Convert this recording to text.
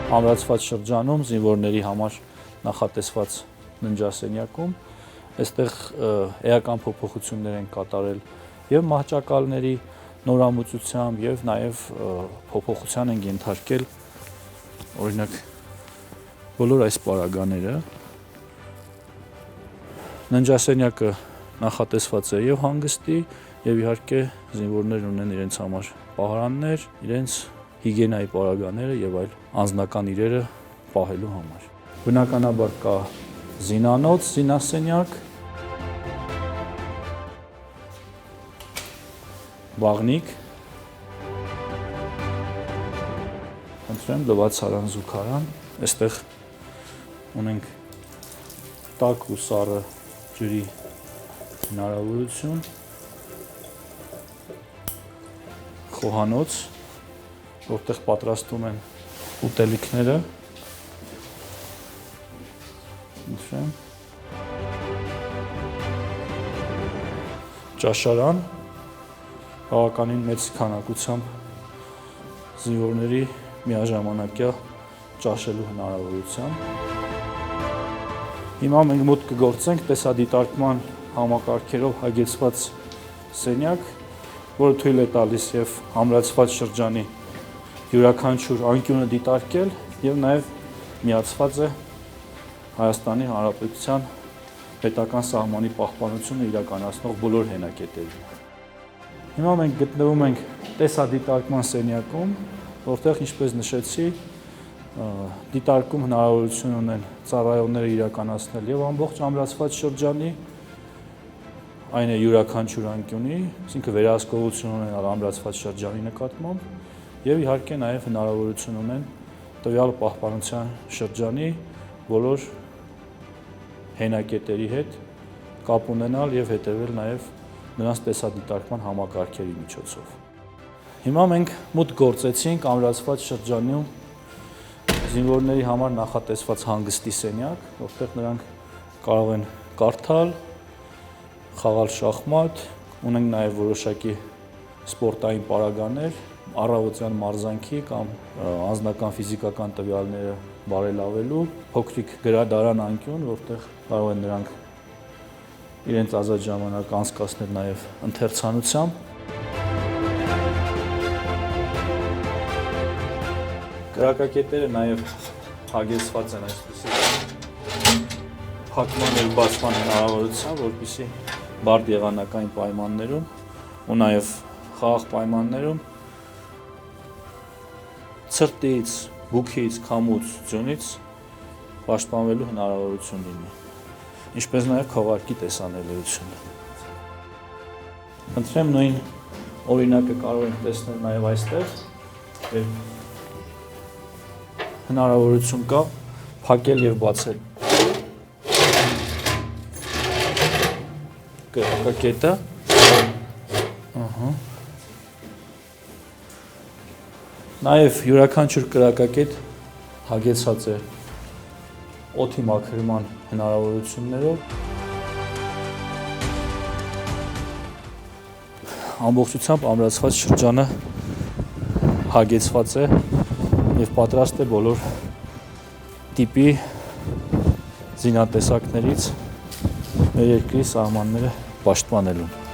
Ամրացված շրջանում զինվորների համար նախատեսված ննջասենյակում այստեղ էական փոփոխություններ են կատարել եւ մահճակալների նորամուծությամբ եւ նաեւ փոփոխության են ենթարկել օրինակ բոլոր այս պարագաները ննջասենյակը նախատեսված է եւ հանգստի եւ իհարկե զինվորներն ունեն իրենց համար պահարաններ, իրենց հիգիենայի պարագաները եւ այլ անձնական իրերը պահելու համար։ Բնականաբար կա զինանոց, զինասենյակ, բաղնիկ, լվացարան, զուգարան, այստեղ ունենք տաք ու սառը ջրի հնարավորություն, խոհանոց, որտեղ պատրաստում են ուտելիքները, ճաշարան, բավականին մեծ քանակությամբ զինվորների միաժամանակյա ճաշելու հնարավորությամբ։ Հիմա մենք մուտք կգործենք տեսադիտարկման համակարգերով հագեցված սենյակ, որը թույլ է տալիս եւ ամրացված շրջանի յուրաքանչյուր անկյունը դիտարկել եւ նաեւ միացված է Հայաստանի Հանրապետության պետական սահմանի պահպանությունը իրականացնող բոլոր հենակետերին։ Հիմա մենք գտնվում ենք տեսադիտարկման սենյակում, որտեղ, ինչպես նշեցի, դիտարկում հնարավորություն ունեն ծառայողները իրականացնել եւ ամբողջ ամրացված շրջանի, այն է յուրաքանչյուր անկյունի, այսինքն վերահսկողություն ունենալ ամրացված շրջանի նկատմամբ եւ իհարկե նաեւ հնարավորություն ունեն տվյալ պահպանության շրջանի բոլոր հենակետերի հետ կապ ունենալ եւ հետեւել նաեւ նրանց տեսադիտարկման համակարգերի միջոցով։ Հիմա մենք մուտք գործեցինք ամրացված շրջանում զինվորների համար նախատեսված հանգստի սենյակ, որտեղ նրանք կարող են կարդալ, խաղալ շախմատ, ունենք նաեւ որոշակի սպորտային պարագաներ, առավոտյան մարզանքի կամ անձնական ֆիզիկական տվյալները բարելավելու, փոքրիկ գրադարան անկյուն, որտեղ կարող են նրանք իրենց ազատ ժամանակ անցկացնել նաև ընթերցանությամբ։ Կրակակետերը նաև հագեցված են այսպիսի փակման և բացման հնարավորությամբ, որպեսզի բարդ եղանակային պայմաններում ու նաև խաղաղ պայմաններում ցրտից, բուքից, քամուց, ձյունից պաշտպանվելու հնարավորություն լինի, ինչպես նաև քողարկի տեսանելիությունը։ Խնդրեմ նույն օրինակը կարող ենք տեսնել նաև այստեղ, եւ հնարավորություն կա փակել եւ բացել կրակակետը։ Նաև յուրաքանչյուր կրակակետ հագեցած է օդի մաքրման հնարավորություններով։ Ամբողջությամբ ամրացված շրջանը հագեցված է եւ պատրաստ է բոլոր տիպի զինատեսակներից մեր երկրի սահմանները պաշտպանելու։